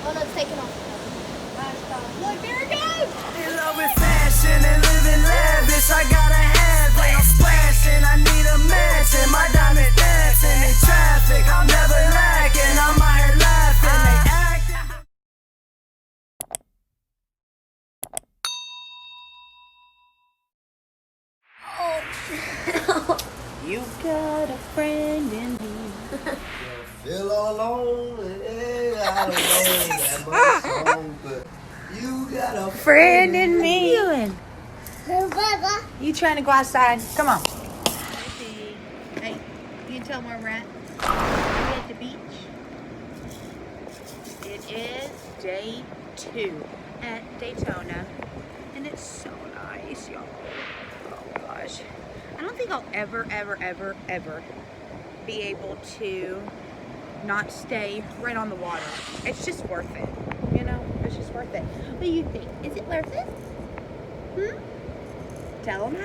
Oh no, it's taking off. Look, there it goes! In love with fashion and living lavish, I gotta have it. I'm splashing, I need a mansion. My diamonds dancing in traffic, I'm never lacking. I'm out here laughing, they acting. You got a friend in me. Feel all alone, yeah, I don't know that much song, but you got a Friend in me. What are you doing? You trying to go outside? Come on. Hey, you can tell them where we're at. We're at the beach. It is day 2 at Daytona, and it's so nice, y'all. Oh gosh. I don't think I'll ever be able to not stay right on the water. It's just worth it, you know? It's just worth it. What do you think? Is it worth it? Tell them.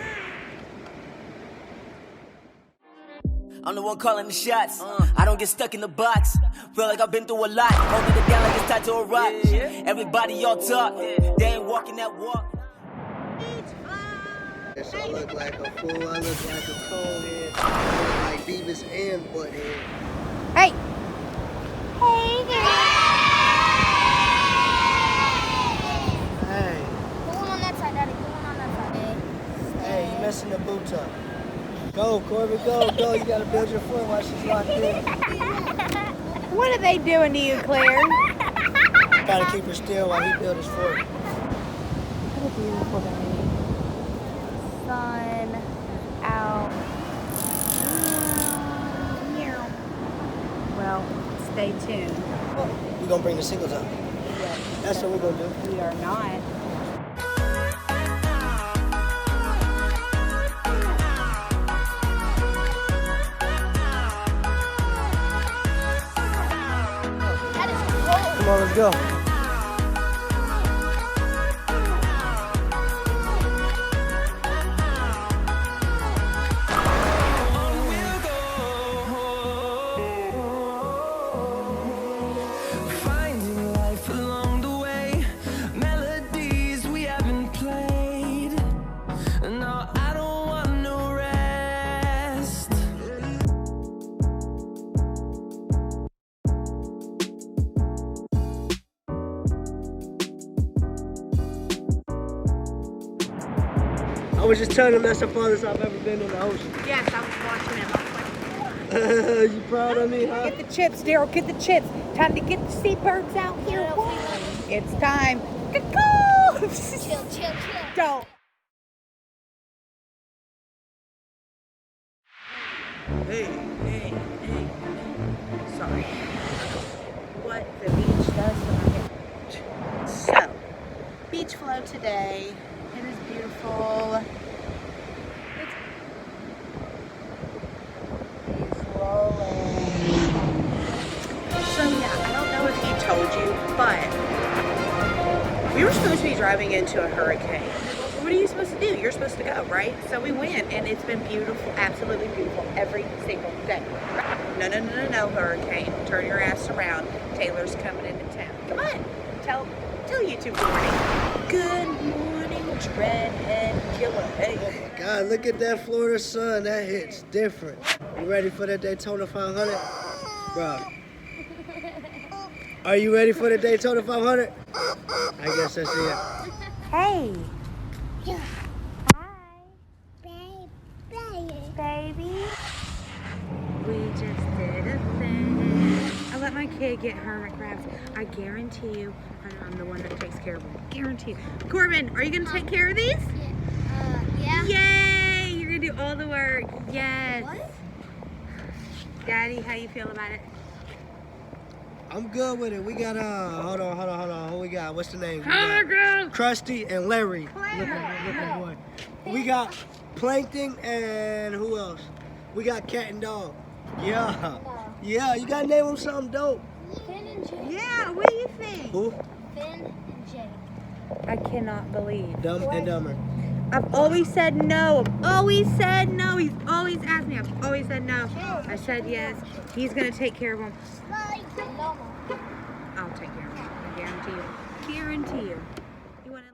I'm the one calling the shots. I don't get stuck in the box. Feel like I've been through a lot. Holding it down like it's tied to a rock. Everybody y'all talk. They ain't walking that walk. Yes, I look like a fool, I look like a conehead. I look like Beavis and Butthead. Hey! Hey, Hey, Put one on that side, Daddy. Put one on that side. hey, you messing the boots up. Go, Corbin, go. You gotta build your foot while she's locked in. What are they doing to you, Claire? Gotta keep her still while he builds his foot. What a beautiful day. Sun out. Well, stay tuned. We gonna bring the singles up. That's what we're gonna do. We are not. That is cold. Come on, let's go. Finding life along the way, melodies we haven't played. No, I don't want no rest. I was just telling him that's the farthest I've ever been in the ocean. Yes, I was watching him. I was like, You proud of me, huh? get the chips, Daryl. Get the chips. Time to get the seabirds out here. It's time. Go! Chill. Don't. Hey. Sorry. What the beach does when I get. So, beach flow today. It is beautiful. It's rolling. So yeah, I don't know if he told you, but we were supposed to be driving into a hurricane. What are you supposed to do? You're supposed to go, right? So we went, and it's been beautiful, absolutely beautiful every single day. No, hurricane. Turn your ass around. Taylor's coming into town. Come on. Tell YouTube good morning. Good morning, Dreadhead Killer. Hey. Oh my God, look at that Florida sun. That hits different. You ready for that Daytona 500? Bro. Are you ready for the Daytona 500? I guess that's it. Hey. Yeah. Hi. Baby. We just did a thing. I let my kid get hermit crabs. I guarantee you, I'm the one that takes care of them. Guarantee you. Corbin, are you going to take care of these? Yeah. Yay! You're going to do all the work. Yes. What? Daddy, how you feel about it? I'm good with it. We got, hold on. Who we got? What's the name? We Hermit crabs! got Krusty and Larry. Looking boy. We got Plankton and who else? We got Cat and Dog. Yeah. Yeah, you gotta name them something dope. Finn and Jake. Yeah, what do you think? Who? Finn and Jake. I cannot believe. Dumb and Dumber. I've always said no. I've always said no. He's always asked me. I've always said no. I said yes. He's going to take care of him. I'll take care of it. I guarantee you. Guarantee you. You want to?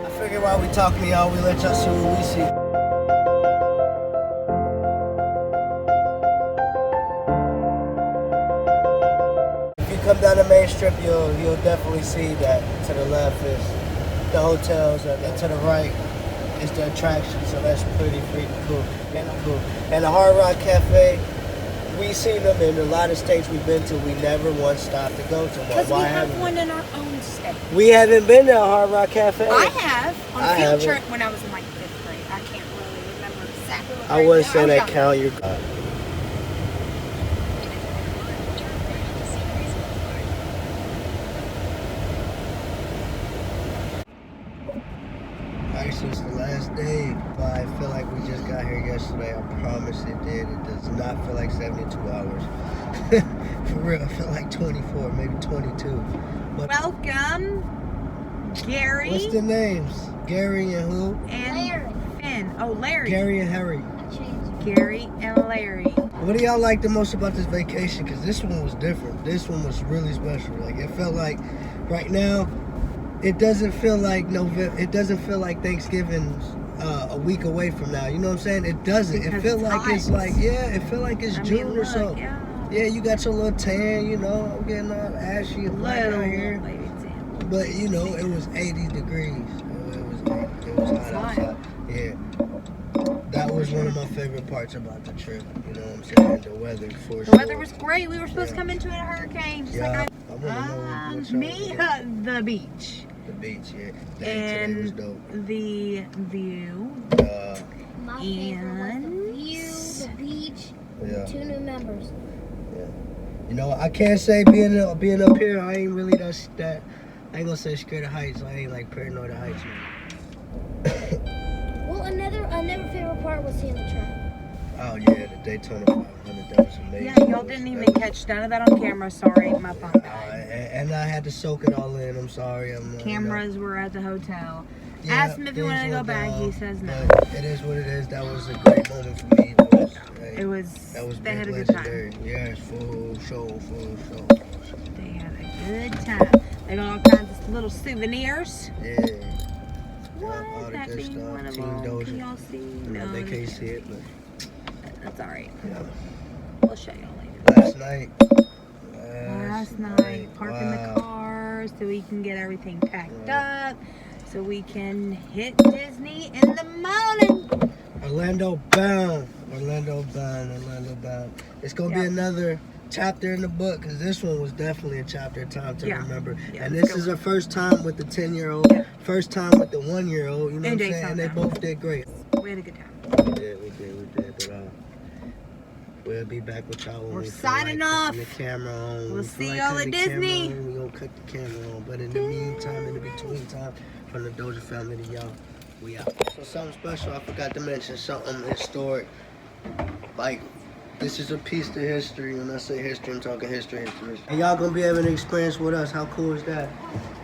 I figured while we talking to y'all, we let y'all see what we see. If you come down the main strip, you'll definitely see that to the left is the hotels, and to the right is the attraction. So that's pretty freaking cool. And the Hard Rock Cafe, we seen them in a lot of states we've been to. We never once stopped to go to one. Because we have one in our own state. We haven't been to a Hard Rock Cafe. I have on I a field haven't. trip when I was in like 5th grade. I can't really remember exactly what I wouldn't say was that young. count. You're Actually, it's the last day, but I feel like we just got here yesterday. I promise it did. It does not feel like 72 hours. For real, I feel like 24, maybe 22. But Welcome, Gary. what's the names? Gary and who? And Larry. Finn. Oh, Larry. Gary and Harry. Gary and Larry. What do y'all like the most about this vacation? Because this one was different. This one was really special. Like, it felt like right now, it doesn't feel like November. It doesn't feel like Thanksgiving's a week away from now. You know what I'm saying? It doesn't. Because It feels like it's like, yeah, it feels like it's June or look, so. Yeah. Yeah, you got your little tan, you know. I'm getting all ashy and black Little out here. lady tan. But, you know, it was 80 degrees. It was hot outside. Yeah. That was one of my favorite parts about the trip. You know what I'm saying? The weather, for The sure. weather was great. We were supposed to come into a hurricane. Just Yeah, like I want to know what's me, the beach. The beach, yeah. Dang, And today was dope. the view. My favorite was the view, the beach, Yeah. 2 new members. You know, I can't say being up here, I ain't really that. I ain't gonna say scared of heights. I ain't like paranoid of heights, man. Well, another favorite part was seeing the track. Oh yeah, the Daytona 500. That was amazing. Yeah, y'all didn't even catch none of that on camera. Sorry, my phone. And I had to soak it all in. I'm sorry. Cameras were at the hotel. Yeah, Asked him if he things wanted to go went back. down, He says no. but it is what it is. That was a great moment for me. It was. That was They big had a good legendary. time. Yes, full show. They had a good time. They got all kinds of little souvenirs. Yeah. What? All the That good being stuff. one of Team them. Doja. Can y'all see? No, they can't see it, but That's alright. yeah. We'll show y'all later. Last night, parking the car so we can get everything packed up, so we can hit Disney in the morning. Orlando bound. It's gonna be another chapter in the book, because this one was definitely a chapter of time to remember. Yeah, and let's this go. is our first time with the 10-year-old, first time with the 1-year-old. You know And what I'm saying? And they Daytona. both did great. We had a good time. We did. But we'll be back with y'all when We're we feel signing like off. cutting the camera on. We'll We feel see like y'all cutting at the camera Disney. on, we gonna cut the camera on. But in the meantime, in the between time, from the Doja family to y'all, we out. So something special, I forgot to mention, something historic. Like, this is a piece to history. When I say history, I'm talking history. And y'all gonna be able to experience with us. How cool is that?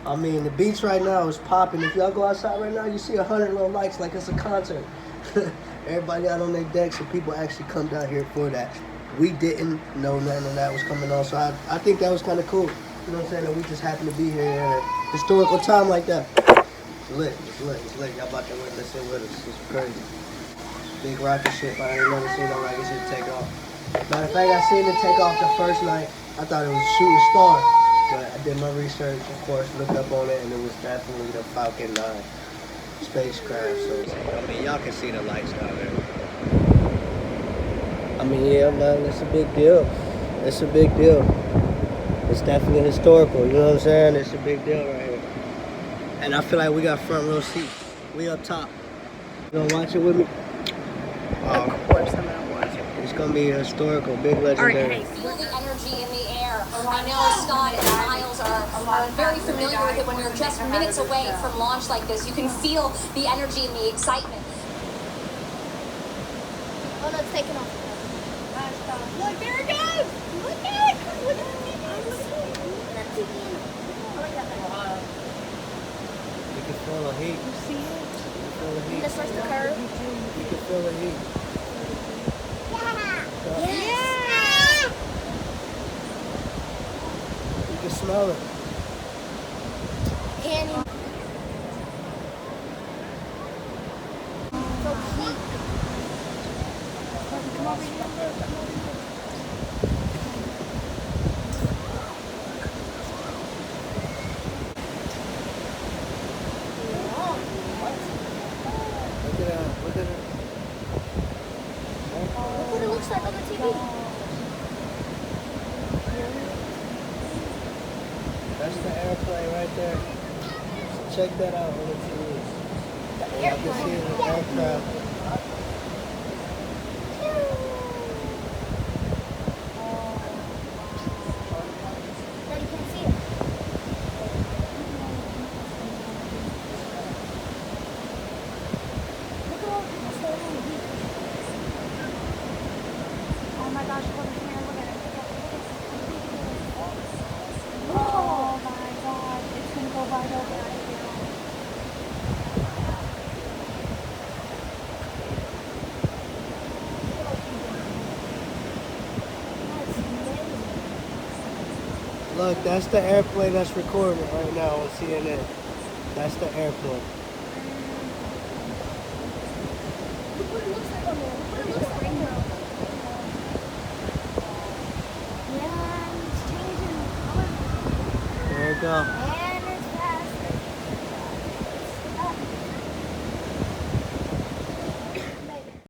I mean, the beach right now is popping. If y'all go outside right now, you see 100 little lights like it's a concert. Everybody out on their decks, and people actually come down here for that. We didn't know nothing of that was coming on, so I think that was kind of cool. You know what I'm saying? That we just happened to be here at a historical time like that. It's lit. Y'all about to witness it with us. It's crazy. Big rocket ship. I ain't never seen no rocket ship take off. Matter of fact, I seen it take off the first night. I thought it was a shooting star. But I did my research, of course, looked up on it, and it was definitely the Falcon 9 spacecraft. So, I mean, y'all can see the lights down there. I mean, yeah, man, it's a big deal. It's definitely historical, you know what I'm saying? It's a big deal right here. And I feel like we got front row seats. We up top. You gonna watch it with me? Of course I'm gonna watch it. It's gonna be historical, big legendary. All right, hey. Feel the energy in the air. I know Scott and Miles are very familiar with it. When you're just minutes away from launch like this, you can feel the energy and the excitement. Oh no, it's taking off. Look, there it goes! Look at it! Look at it! feel the heat. Yeah. You can smell it. Candy. Look at that. Look at it. Look what it looks like on the TV. That's the airplane right there. So check that out on the TV. You can see the aircraft. Daddy can't see it. Look at all the people standing on the beach. Oh my gosh, look at here, look at it. Oh my god, it's gonna go right over right here. That's amazing. Look, that's the airplane that's recording right now on CNN. That's the airplane.